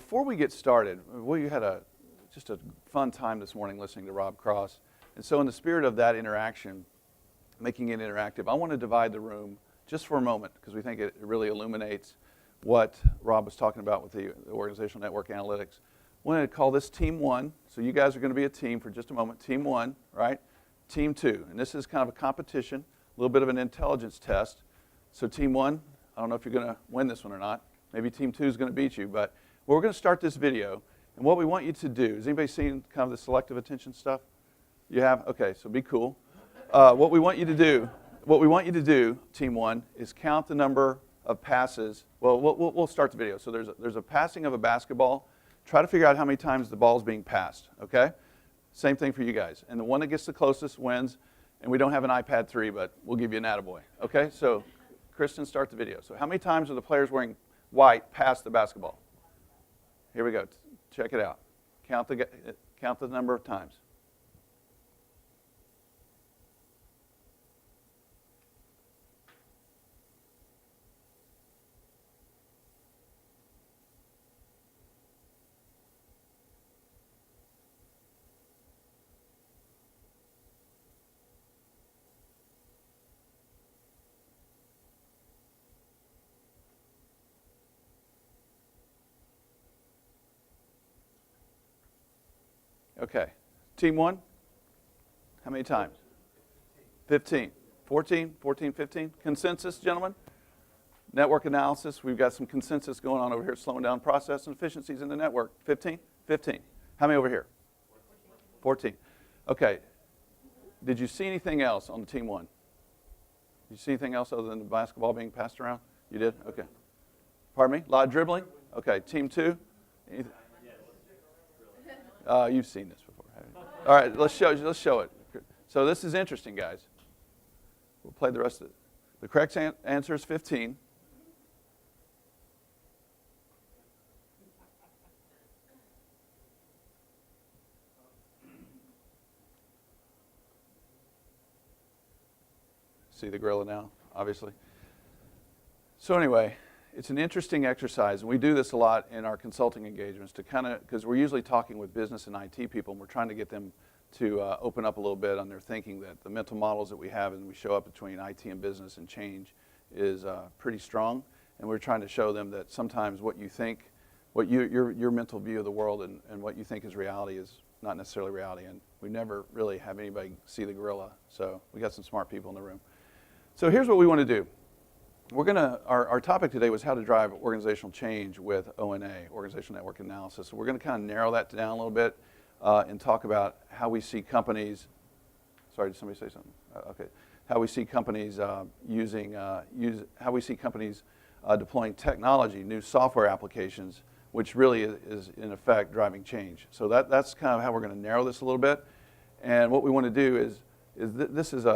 before we get started, we had just a fun time this morning listening to Rob Cross. And so in the spirit of that interaction, making it interactive, I want to divide the room just for a moment because we think it really illuminates what Rob was talking about with the organizational network analytics. I wanted to call this Team 1. So you guys are going to be a team for just a moment. Team 1, right? Team 2. And this is kind of a competition, a little bit of an intelligence test. So Team 1, I don't know if you're going to win this one or not. Maybe Team 2 is going to beat you. But we're going to start this video. And what we want you to do, has anybody seen kind of the selective attention stuff? You have? Okay, so be cool. What we want you to do, Team 1, is count the number of passes. Well, we'll start the video. So there's a passing of a basketball. Try to figure out how many times the ball is being passed, okay? Same thing for you guys. And the one that gets the closest wins. And we don't have an iPad 3, but we'll give you an attaboy, okay? So, Kristen, start the video. So how many times are the players wearing white pass the basketball? Here we go. Check it out. Count the number of times. Okay. Team 1, how many times? 15. 14, 15. Consensus, gentlemen? Network analysis, we've got some consensus going on over here, slowing down process and efficiencies in the network. 15? 15. How many over here? 14. Okay. Did you see anything else on Team 1? Did you see anything else other than the basketball being passed around? You did? Okay. Pardon me? A lot of dribbling? Okay. Team 2? You've seen this before, haven't you? All right, let's show it. So this is interesting, guys. We'll play the rest of it. The correct answer is 15. See the gorilla now, obviously. So anyway, it's an interesting exercise, and we do this a lot in our consulting engagements to kind of, because we're usually talking with business and IT people, and we're trying to get them to open up a little bit on their thinking that the mental models that we have and we show up between IT and business and change is pretty strong, and we're trying to show them that sometimes what you think, your mental view of the world and what you think is reality is not necessarily reality, and we never really have anybody see the gorilla, so we got some smart people in the room. So here's what we want to do. Our topic today was how to drive organizational change with ONA, Organizational Network Analysis. So we're going to kind of narrow that down a little bit and talk about how we see companies, sorry, did somebody say something? Okay. How we see companies deploying technology, new software applications, which really is in effect driving change. So that's kind of how we're going to narrow this a little bit. And what we want to do is this is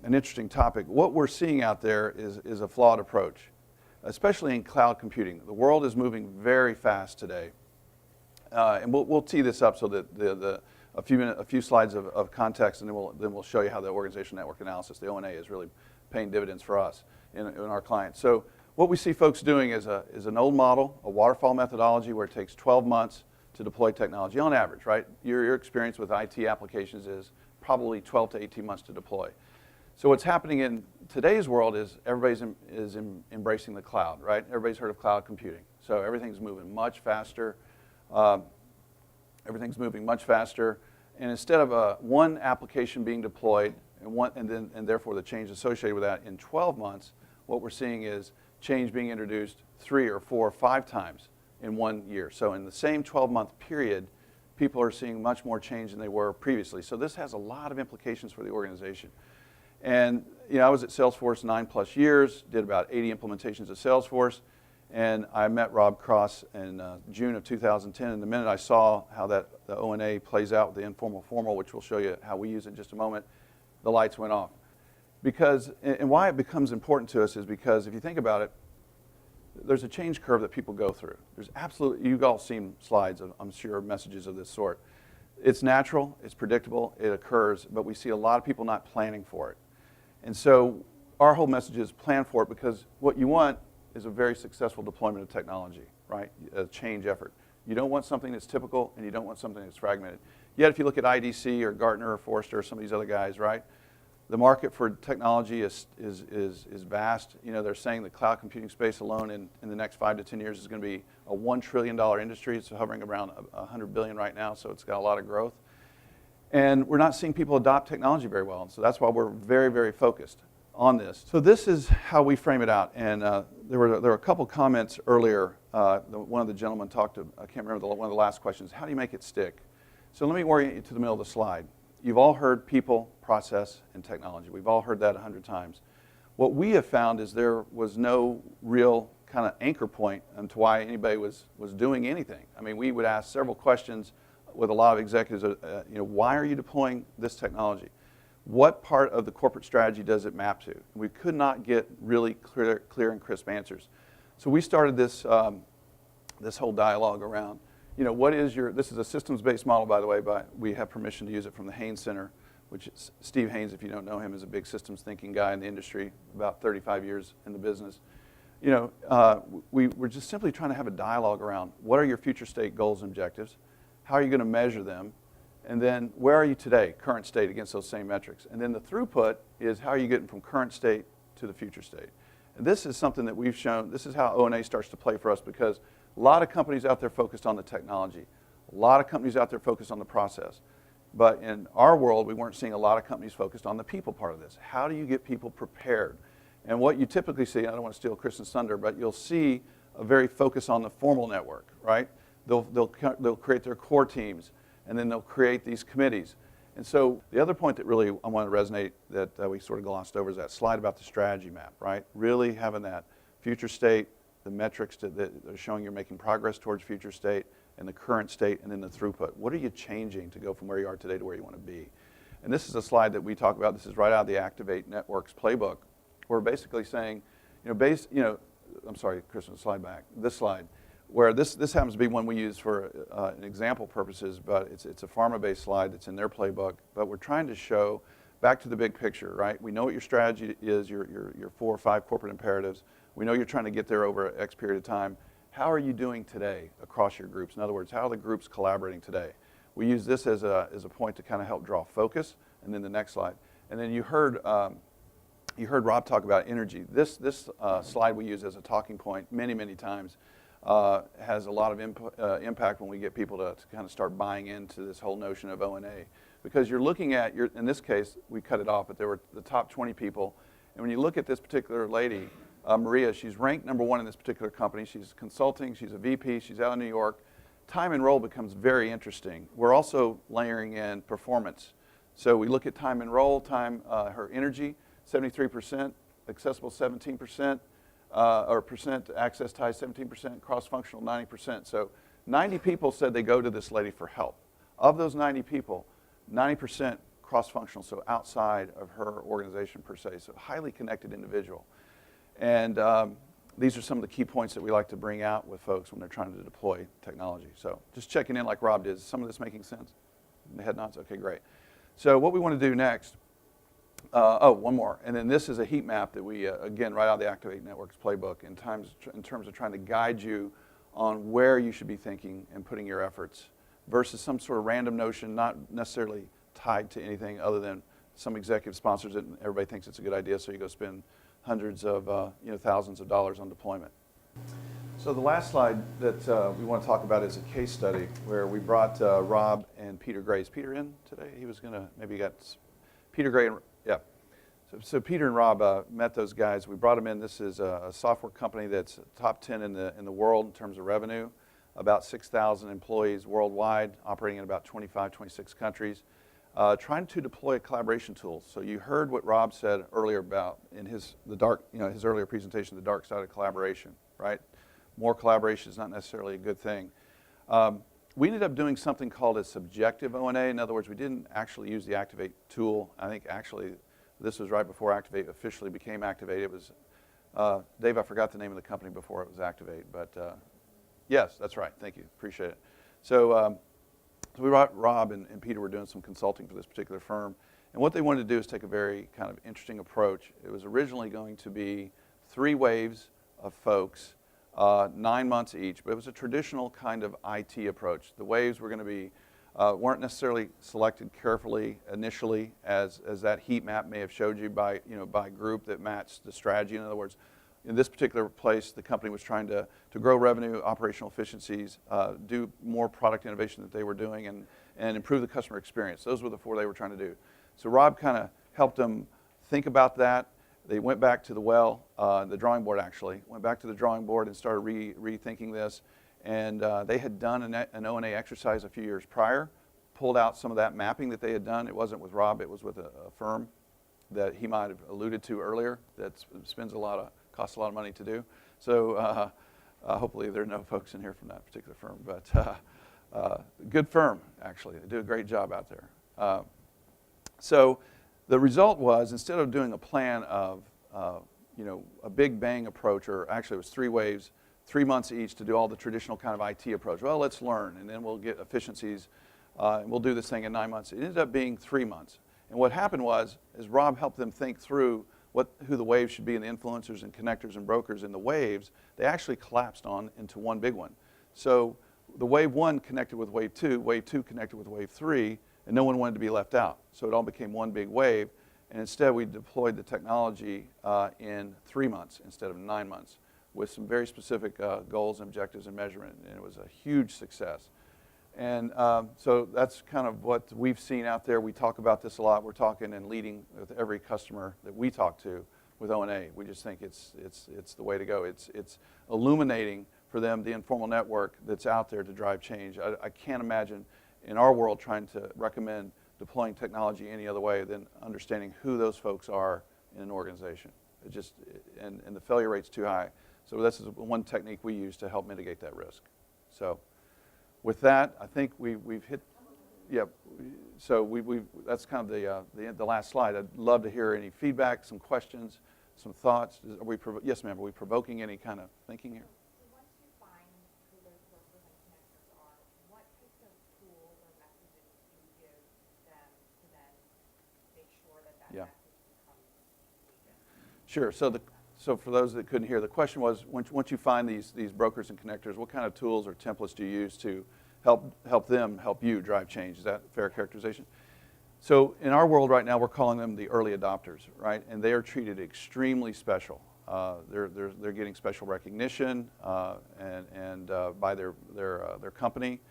an interesting topic. What we're seeing out there is a flawed approach, especially in cloud computing. The world is moving very fast today. And we'll tee this up so that a few slides of context, and then we'll show you how the organizational network analysis, the ONA, is really paying dividends for us in our clients. So what we see folks doing is an old model, a waterfall methodology where it takes 12 months to deploy technology on average, right? Your experience with IT applications is probably 12 to 18 months to deploy. So what's happening in today's world is everybody's embracing the cloud, right? Everybody's heard of cloud computing. So everything's moving much faster. And instead of one application being deployed and therefore the change associated with that in 12 months, what we're seeing is change being introduced 3 or 4 or 5 times in 1 year. So in the same 12-month period, people are seeing much more change than they were previously. So this has a lot of implications for the organization. And I was at Salesforce 9+ years, did about 80 implementations of Salesforce, and I met Rob Cross in June of 2010. And the minute I saw how the ONA plays out with the informal formal, which we'll show you how we use it in just a moment, the lights went off. And why it becomes important to us is because if you think about it, there's a change curve that people go through. You've all seen slides, I'm sure, messages of this sort. It's natural, it's predictable, it occurs, but we see a lot of people not planning for it. And so our whole message is plan for it, because what you want is a very successful deployment of technology, right? A change effort. You don't want something that's typical, and you don't want something that's fragmented. Yet, if you look at IDC or Gartner or Forrester or some of these other guys, right, the market for technology is vast. You know, they're saying the cloud computing space alone in the next 5 to 10 years is going to be a $1 trillion industry. It's hovering around $100 billion right now, so it's got a lot of growth. And we're not seeing people adopt technology very well, and so that's why we're very, very focused on this. So this is how we frame it out, and there were a couple comments earlier. One of the gentlemen talked to, I can't remember, one of the last questions, how do you make it stick? So let me orient you to the middle of the slide. You've all heard people, process, and technology. We've all heard that 100 times. What we have found is there was no real kind of anchor point into why anybody was doing anything. I mean, we would ask several questions with a lot of executives, you know, why are you deploying this technology? What part of the corporate strategy does it map to? We could not get really clear and crisp answers. So we started this, this whole dialogue around, you know, what is your, this is a systems-based model, by the way, but we have permission to use it from the Haynes Center, which is, Steve Haynes, if you don't know him, is a big systems thinking guy in the industry, about 35 years in the business. You know, we're just simply trying to have a dialogue around what are your future state goals and objectives, how are you going to measure them, and then where are you today, current state, against those same metrics. And then the throughput is how are you getting from current state to the future state. And this is something that we've shown, this is how O&A starts to play for us, because a lot of companies out there focused on the technology. A lot of companies out there focused on the process. But in our world, we weren't seeing a lot of companies focused on the people part of this. How do you get people prepared? And what you typically see, I don't want to steal Kristen's thunder, but you'll see a very focus on the formal network, right? They'll create their core teams, and then they'll create these committees. And so the other point that really I want to resonate that we sort of glossed over is that slide about the strategy map, right? Really having that future state, the metrics that are showing you're making progress towards future state, and the current state, and then the throughput. What are you changing to go from where you are today to where you want to be? And this is a slide that we talk about. This is right out of the Activate Networks playbook. We're basically saying, you know, I'm sorry, Kristen, slide back. This slide, where this happens to be one we use for an example purposes, but it's a pharma-based slide that's in their playbook. But we're trying to show back to the big picture, right? We know what your strategy is, your 4 or 5 corporate imperatives. We know you're trying to get there over X period of time. How are you doing today across your groups? In other words, how are the groups collaborating today? We use this as a point to kind of help draw focus. And then the next slide. And then you heard Rob talk about energy. This slide we use as a talking point many, many times. Has a lot of impact when we get people to kind of start buying into this whole notion of O&A. Because you're looking at, in this case, we cut it off, but there were the top 20 people. And when you look at this particular lady, Maria, she's ranked #1 in this particular company. She's consulting, she's a VP, she's out of New York. Time and role becomes very interesting. We're also layering in performance. So we look at time and role, her energy, 73%, accessible 17%, or percent access ties 17%, cross-functional 90%. So 90 people said they go to this lady for help. Of those 90 people, 90% cross-functional, so outside of her organization per se, so highly connected individual. And these are some of the key points that we like to bring out with folks when they're trying to deploy technology. So just checking in like Rob did. Is some of this making sense? The head nods? Okay, great. So what we want to do next, one more. And then this is a heat map that we, again, right out of the Activate Networks playbook in terms of trying to guide you on where you should be thinking and putting your efforts versus some sort of random notion, not necessarily tied to anything other than some executive sponsors it and everybody thinks it's a good idea, so you go spend hundreds of, thousands of dollars on deployment. So the last slide that we want to talk about is a case study where we brought Rob and Peter Gray. Is Peter in today? He was going to, maybe got Peter Gray, yeah. So Peter and Rob met those guys. We brought them in. This is a software company that's top 10 in the world in terms of revenue, about 6,000 employees worldwide, operating in about 25, 26 countries. Trying to deploy a collaboration tool. So you heard what Rob said earlier about in his earlier presentation, the dark side of collaboration, right? More collaboration is not necessarily a good thing. We ended up doing something called a subjective O&A. In other words, we didn't actually use the Activate tool. I think actually this was right before Activate officially became Activate. It was, Dave, I forgot the name of the company before it was Activate, but yes, that's right. Thank you. Appreciate it. So we brought Rob and Peter were doing some consulting for this particular firm. And what they wanted to do is take a very kind of interesting approach. It was originally going to be 3 waves of folks 9 months each, but it was a traditional kind of IT approach. The waves were going to be, weren't necessarily selected carefully initially as that heat map may have showed you by, by group that matched the strategy. In other words, in this particular place, the company was trying to grow revenue, operational efficiencies, do more product innovation that they were doing, and improve the customer experience. Those were the 4 they were trying to do. So Rob kind of helped them think about that. They went back to the drawing board actually, went back to the drawing board and started rethinking this. And they had done an O&A exercise a few years prior, pulled out some of that mapping that they had done. It wasn't with Rob, it was with a firm that he might have alluded to earlier that costs a lot of money to do. So hopefully there are no folks in here from that particular firm, but good firm actually. They do a great job out there. So the result was, instead of doing a plan of a big bang approach, or actually it was 3 waves, 3 months each to do all the traditional kind of IT approach. Well, let's learn, and then we'll get efficiencies, and we'll do this thing in 9 months. It ended up being 3 months. And what happened was, as Rob helped them think through who the waves should be, and the influencers and connectors and brokers in the waves, they actually collapsed into one big one. So the wave 1 connected with wave 2 connected with wave 3, and no one wanted to be left out. So it all became one big wave, and instead we deployed the technology in 3 months instead of 9 months with some very specific goals, objectives, and measurement, and it was a huge success. And so that's kind of what we've seen out there. We talk about this a lot. We're talking and leading with every customer that we talk to with O&A. We just think it's the way to go. It's illuminating for them the informal network that's out there to drive change. I can't imagine in our world trying to recommend deploying technology any other way than understanding who those folks are in an organization. And the failure rate's too high. So this is one technique we use to help mitigate that risk. So with that, I think we've hit, yeah, so that's kind of the last slide. I'd love to hear any feedback, some questions, some thoughts. Yes, ma'am, are we provoking any kind of thinking here? Yeah. Sure. So for those that couldn't hear, the question was, once you find these brokers and connectors, what kind of tools or templates do you use to help you drive change? Is that a fair characterization? So in our world right now, we're calling them the early adopters, right? And they are treated extremely special. They're getting special recognition and by their company,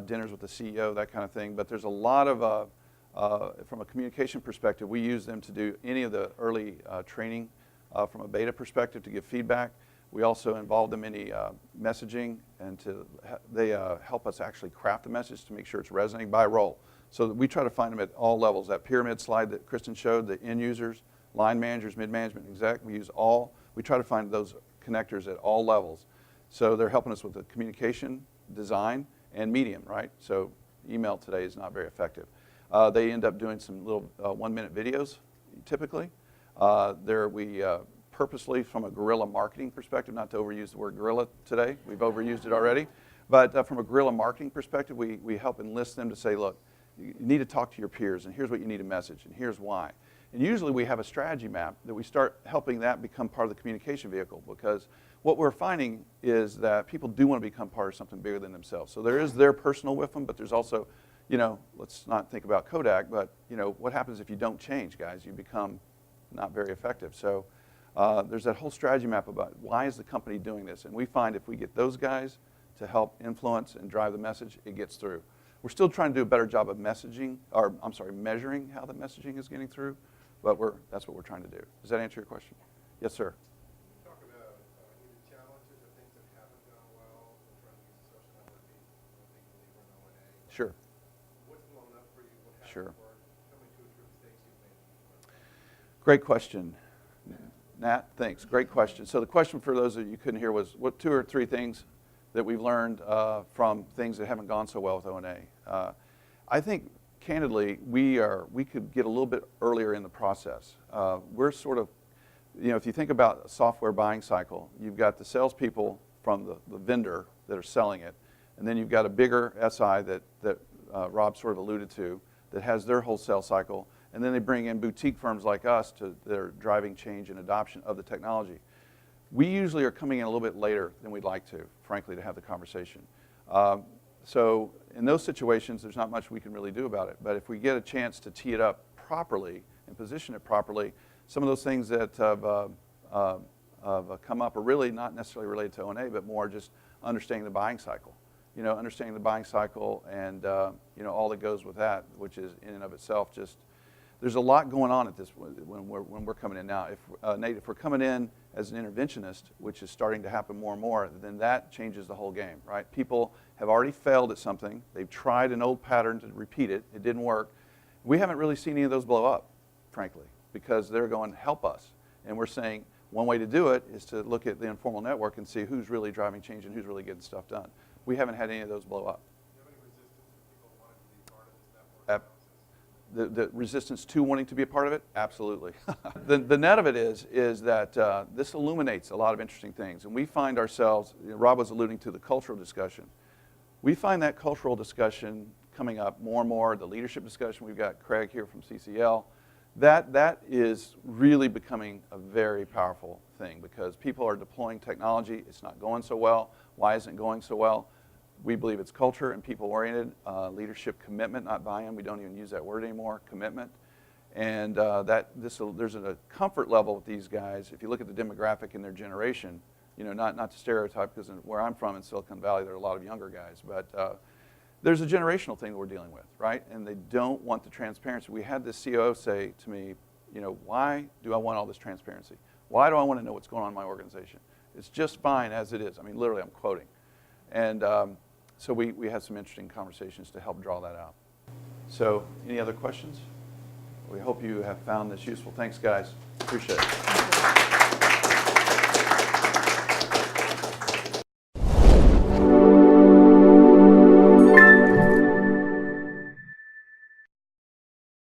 dinners with the CEO, that kind of thing. But there's a lot of from a communication perspective, we use them to do any of the early training from a beta perspective to give feedback. We also involve them in any messaging, and they help us actually craft the message to make sure it's resonating by role. So we try to find them at all levels. That pyramid slide that Kristen showed, the end users, line managers, mid-management, exec, we try to find those connectors at all levels. So they're helping us with the communication, design, and medium, right? So email today is not very effective. They end up doing some little 1-minute videos, typically. We purposely, from a guerrilla marketing perspective, not to overuse the word guerrilla today, we've overused it already, but from a guerrilla marketing perspective, we help enlist them to say, look, you need to talk to your peers, and here's what you need to message, and here's why. And usually we have a strategy map that we start helping that become part of the communication vehicle, because what we're finding is that people do want to become part of something bigger than themselves. So there is their personal with them, but there's also, let's not think about Kodak, but what happens if you don't change, guys? You become not very effective. So there's that whole strategy map about why is the company doing this, and we find if we get those guys to help influence and drive the message, it gets through. We're still trying to do a better job of measuring how the messaging is getting through, but that's what we're trying to do. Does that answer your question? Yes, sir. Talk about either challenges or things that haven't gone well in trying to use social networking, particularly when O&A. Sure. What's blown up for you? What hasn't Sure. worked? Tell me 2 or 3 mistakes you've made. Great question, Nat. Thanks. Great question. So the question for those of you who couldn't hear was, what 2 or 3 things that we've learned from things that haven't gone so well with O&A? I think, candidly, we could get a little bit earlier in the process. We're sort of, if you think about a software buying cycle, you've got the salespeople from the vendor that are selling it, and then you've got a bigger SI that Rob sort of alluded to that has their whole sales cycle, and then they bring in boutique firms like us that are driving change and adoption of the technology. We usually are coming in a little bit later than we'd like to, frankly, to have the conversation. So in those situations, there's not much we can really do about it. But if we get a chance to tee it up properly and position it properly, some of those things that have come up are really not necessarily related to O&A, but more just understanding the buying cycle. You know, understanding the buying cycle and you know, all that goes with that, which is in and of itself just, there's a lot going on at this when we're coming in now. If Nate, if we're coming in as an interventionist, which is starting to happen more and more, then that changes the whole game, right? People have already failed at something. They've tried an old pattern to repeat it. It didn't work. We haven't really seen any of those blow up, frankly, because they're going, help us. And we're saying one way to do it is to look at the informal network and see who's really driving change and who's really getting stuff done. We haven't had any of those blow up. Do you have any resistance when people wanted to be part of this network analysis? The resistance to wanting to be a part of it? Absolutely. The net of it is that this illuminates a lot of interesting things. And we find ourselves, you know, Rob was alluding to the cultural discussion. We find that cultural discussion coming up more and more, the leadership discussion. We've got Craig here from CCL. That is really becoming a very powerful thing because people are deploying technology. It's not going so well. Why isn't it going so well? We believe it's culture and people-oriented, leadership commitment, not buy-in. We don't even use that word anymore, commitment. And there's a comfort level with these guys. If you look at the demographic in their generation, you know, not to stereotype, because where I'm from in Silicon Valley, there are a lot of younger guys, but there's a generational thing that we're dealing with, right? And they don't want the transparency. We had this COO say to me, you know, why do I want all this transparency? Why do I want to know what's going on in my organization? It's just fine as it is. I mean, literally, I'm quoting. And so we had some interesting conversations to help draw that out. So any other questions? We hope you have found this useful. Thanks, guys. Appreciate it.